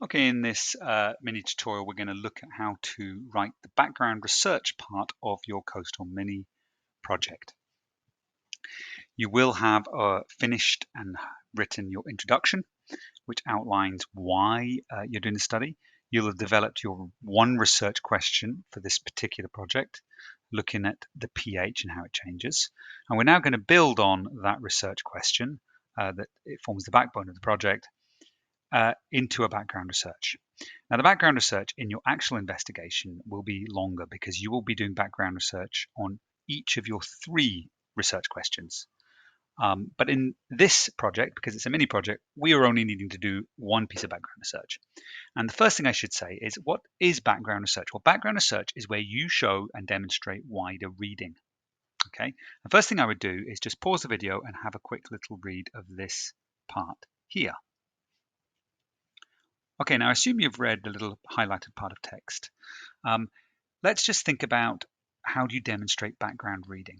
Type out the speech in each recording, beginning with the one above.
Okay, in this mini tutorial, we're going to look at how to write the background research part of your Coastal Mini project. You will have finished and written your introduction, which outlines why you're doing the study. You'll have developed your one research question for this particular project, looking at the pH and how it changes. And we're now going to build on that research question that it forms the backbone of the project into a background research. Now, the background research in your actual investigation will be longer because you will be doing background research on each of your 3 research questions. But in this project, because it's a mini project, we are only needing to do one piece of background research. And the first thing I should say is, what is background research? Well, background research is where you show and demonstrate wider reading. Okay. The first thing I would do is just pause the video and have a quick little read of this part here. Okay, now assume you've read the little highlighted part of text. Let's just think about how do you demonstrate background reading?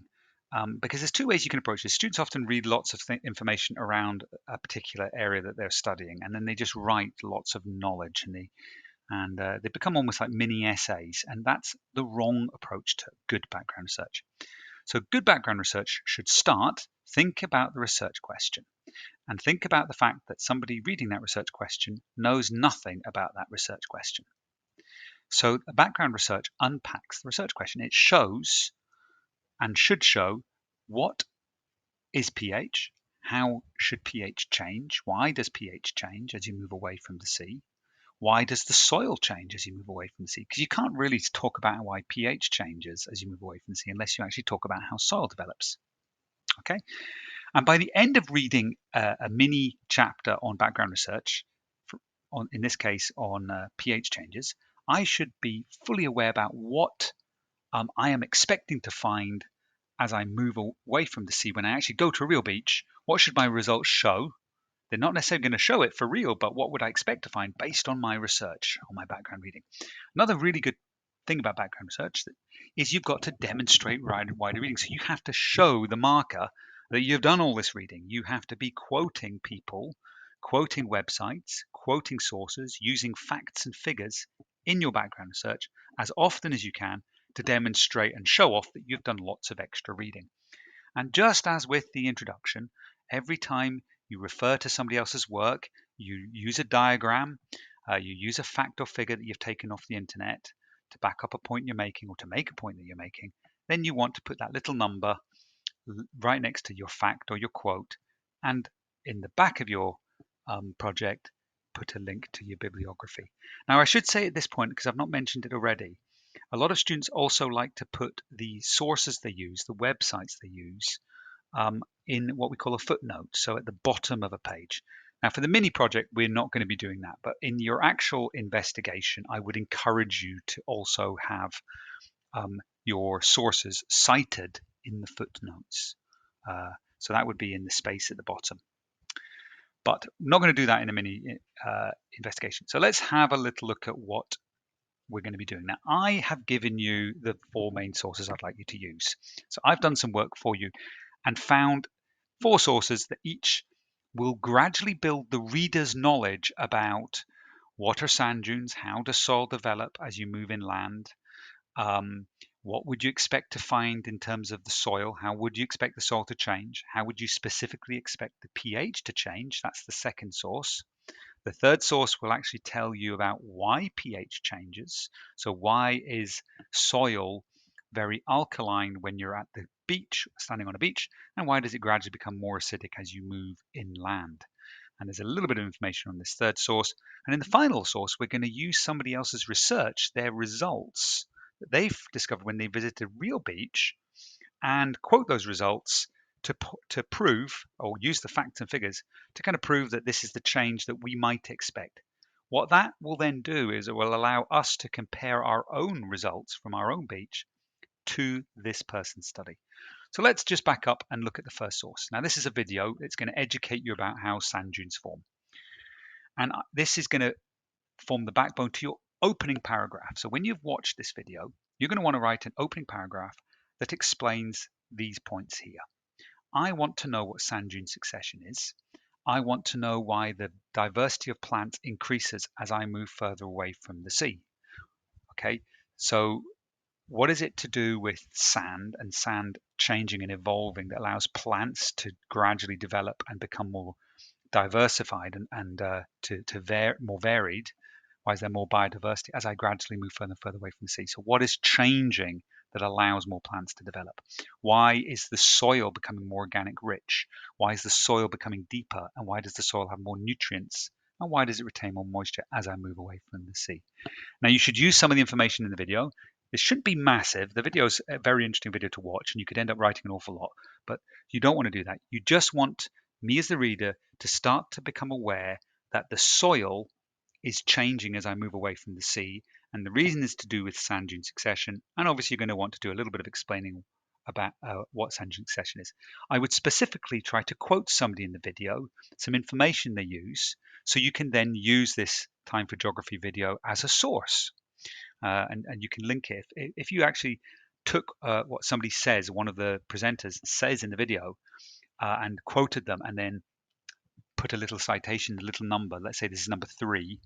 Because there's 2 ways you can approach this. Students often read lots of information around a particular area that they're studying, and then they just write lots of knowledge, and they become almost like mini essays, and that's the wrong approach to good background research. So good background research should start, think about the research question, and think about the fact that somebody reading that research question knows nothing about that research question. So the background research unpacks the research question. It shows and should show what is pH, how should pH change, why does pH change as you move away from the sea, why does the soil change as you move away from the sea? Because you can't really talk about why pH changes as you move away from the sea unless you actually talk about how soil develops. Okay, and by the end of reading a mini chapter on background research, in this case on pH changes, I should be fully aware about what I am expecting to find as I move away from the sea. When I actually go to a real beach, what should my results show? They're not necessarily going to show it for real, but what would I expect to find based on my research, on my background reading? Another really good thing about background research is you've got to demonstrate wider reading. So you have to show the marker that you've done all this reading. You have to be quoting people, quoting websites, quoting sources, using facts and figures in your background research as often as you can to demonstrate and show off that you've done lots of extra reading. And just as with the introduction, every time you refer to somebody else's work, you use a diagram, you use a fact or figure that you've taken off the internet to back up a point you're making or to make a point that you're making, then you want to put that little number right next to your fact or your quote, and in the back of your project, put a link to your bibliography. Now, I should say at this point, because I've not mentioned it already, a lot of students also like to put the sources they use, the websites they use, in what we call a footnote, so at the bottom of a page. Now, for the mini project, we're not going to be doing that, but in your actual investigation, I would encourage you to also have your sources cited in the footnotes. So that would be in the space at the bottom. But I'm not going to do that in a mini investigation. So let's have a little look at what we're going to be doing. Now, I have given you the 4 main sources I'd like you to use. So I've done some work for you and found 4 sources that each will gradually build the reader's knowledge about what are sand dunes, how does soil develop as you move inland, what would you expect to find in terms of the soil, how would you expect the soil to change, how would you specifically expect the pH to change, that's the second source. The third source will actually tell you about why pH changes. So why is soil very alkaline when you're at the beach, standing on a beach, and why does it gradually become more acidic as you move inland? And there's a little bit of information on this third source. And in the final source, we're going to use somebody else's research, their results that they've discovered when they visited a real beach, and quote those results to prove, or use the facts and figures to kind of prove that this is the change that we might expect. What that will then do is it will allow us to compare our own results from our own beach to this person's study. So let's just back up and look at the first source. Now, this is a video. It's going to educate you about how sand dunes form. And this is going to form the backbone to your opening paragraph. So when you've watched this video, you're going to want to write an opening paragraph that explains these points here. I want to know what sand dune succession is. I want to know why the diversity of plants increases as I move further away from the sea. Okay, so what is it to do with sand and sand changing and evolving that allows plants to gradually develop and become more diversified and more varied? Why is there more biodiversity as I gradually move further and further away from the sea? So what is changing that allows more plants to develop? Why is the soil becoming more organic rich? Why is the soil becoming deeper? And why does the soil have more nutrients? And why does it retain more moisture as I move away from the sea? Now, you should use some of the information in the video. It shouldn't be massive. The video is a very interesting video to watch, and you could end up writing an awful lot, but you don't want to do that. You just want me as the reader to start to become aware that the soil is changing as I move away from the sea. And the reason is to do with sand dune succession. And obviously, you're going to want to do a little bit of explaining about what sand dune succession is. I would specifically try to quote somebody in the video, some information they use, so you can then use this Time for Geography video as a source. And you can link it. If you actually took what somebody says, one of the presenters says in the video, and quoted them, and then put a little citation, a little number, let's say this is number 3,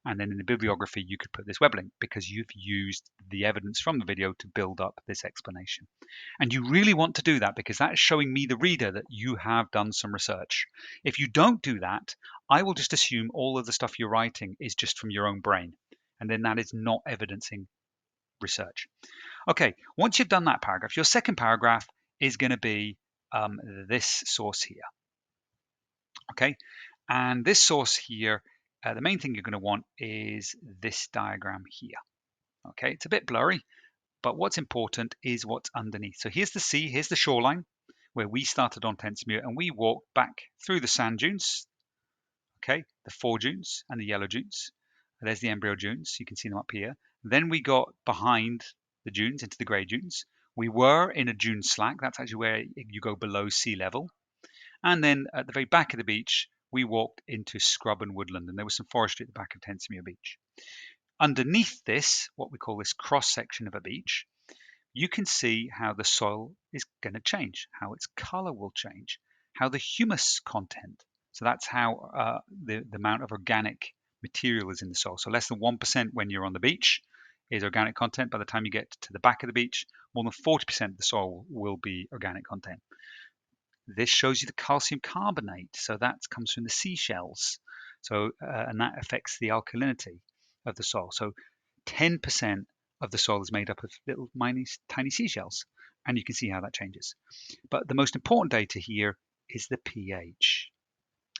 and then in the bibliography you could put this web link because you've used the evidence from the video to build up this explanation. And you really want to do that because that is showing me, the reader, that you have done some research. If you don't do that, I will just assume all of the stuff you're writing is just from your own brain, and then that is not evidencing research. Okay, once you've done that paragraph, your second paragraph is going to be this source here. Okay, and this source here, the main thing you're going to want is this diagram here. Okay, it's a bit blurry, but what's important is what's underneath. So here's the sea, here's the shoreline where we started on Tentsmuir, and we walked back through the sand dunes, okay, the 4 dunes and the yellow dunes. There's the embryo dunes, you can see them up here. Then we got behind the dunes into the grey dunes. We were in a dune slack, that's actually where you go below sea level. And then at the very back of the beach, we walked into scrub and woodland, and there was some forestry at the back of Tentsmuir Beach. Underneath this, what we call this cross section of a beach, you can see how the soil is going to change, how its color will change, how the humus content, so that's how the amount of organic material is in the soil. So less than 1% when you're on the beach is organic content. By the time you get to the back of the beach, more than 40% of the soil will be organic content. This shows you the calcium carbonate, so that comes from the seashells. So and that affects the alkalinity of the soil. So 10% of the soil is made up of little tiny seashells, and you can see how that changes. But the most important data here is the pH.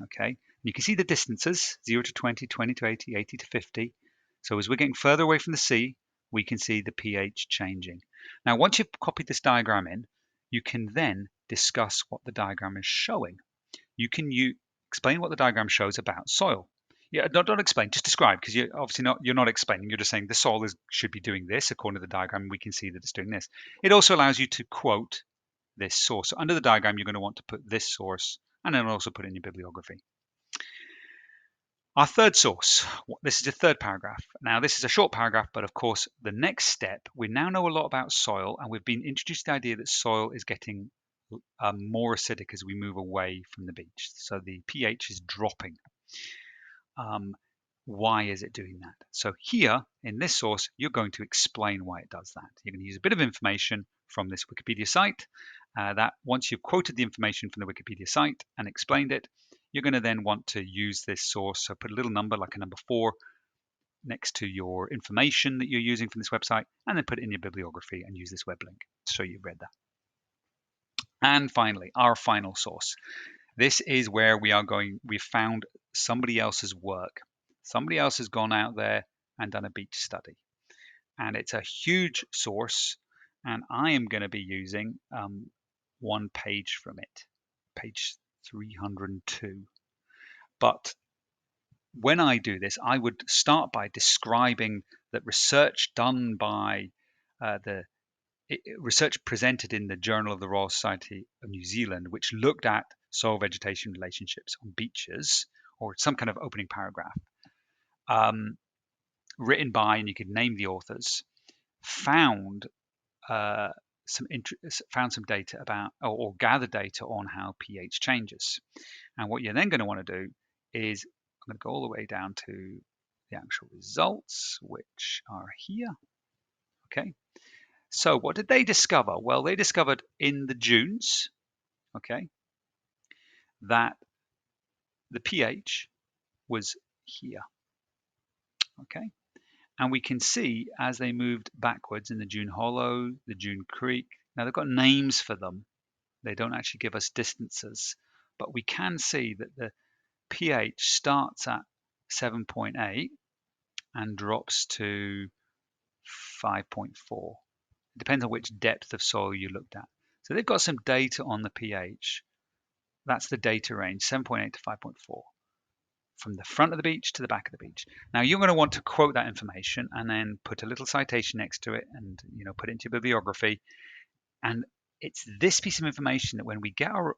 Okay, you can see the distances: 0 to 20, 20 to 80, 80 to 50. So as we're getting further away from the sea, we can see the pH changing. Now, once you've copied this diagram in, you can then discuss what the diagram is showing. You can explain what the diagram shows about soil. Yeah, don't explain, just describe, because you're not explaining, you're just saying the soil should be doing this according to the diagram. We can see that it's doing this. It also allows you to quote this source. So under the diagram, you're going to want to put this source, and then also put it in your bibliography. Our third source, this is the third paragraph. Now, this is a short paragraph, but of course, the next step, we now know a lot about soil, and we've been introduced to the idea that soil is getting more acidic as we move away from the beach. So the pH is dropping. Why is it doing that? So here in this source, you're going to explain why it does that. You're going to use a bit of information from this Wikipedia site that once you've quoted the information from the Wikipedia site and explained it, you're going to then want to use this source. So put a little number like a number 4 next to your information that you're using from this website, and then put it in your bibliography and use this web link to show you've read that. And finally, our final source. This is where we've found somebody else's work. Somebody else has gone out there and done a beach study. And it's a huge source. And I am going to be using one page from it, page 302. But when I do this, I would start by describing that research done by research presented in the Journal of the Royal Society of New Zealand, which looked at soil vegetation relationships on beaches, or some kind of opening paragraph, written by, and you could name the authors, found found some data about or gathered data on how pH changes. And what you're then going to want to do is I'm going to go all the way down to the actual results, which are here. Okay. So what did they discover? Well, they discovered in the dunes, okay, that the pH was here. Okay. And we can see as they moved backwards in the Dune Hollow, the Dune Creek. Now they've got names for them. They don't actually give us distances, but we can see that the pH starts at 7.8 and drops to 5.4. It depends on which depth of soil you looked at. So they've got some data on the pH. That's the data range, 7.8 to 5.4, from the front of the beach to the back of the beach. Now you're going to want to quote that information and then put a little citation next to it and put it into your bibliography. And it's this piece of information that when we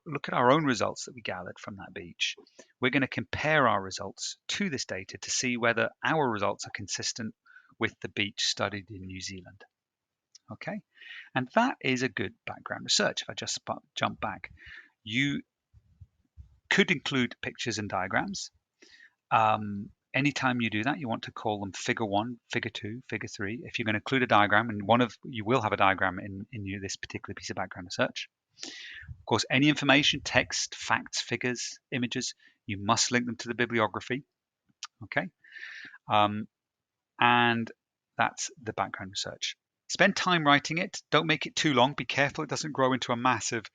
look at our own results that we gathered from that beach, we're going to compare our results to this data to see whether our results are consistent with the beach studied in New Zealand. Okay, and that is a good background research. If I just jump back, you could include pictures and diagrams. Anytime you do that, you want to call them figure 1, figure 2, figure 3. If you're going to include a diagram, and you will have a diagram in this particular piece of background research. Of course, any information, text, facts, figures, images, you must link them to the bibliography. Okay, and that's the background research. Spend time writing it. Don't make it too long. Be careful it doesn't grow into a massive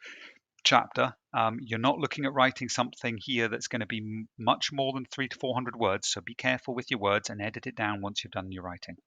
chapter. You're not looking at writing something here that's going to be much more than 300 to 400 words. So be careful with your words and edit it down once you've done your writing.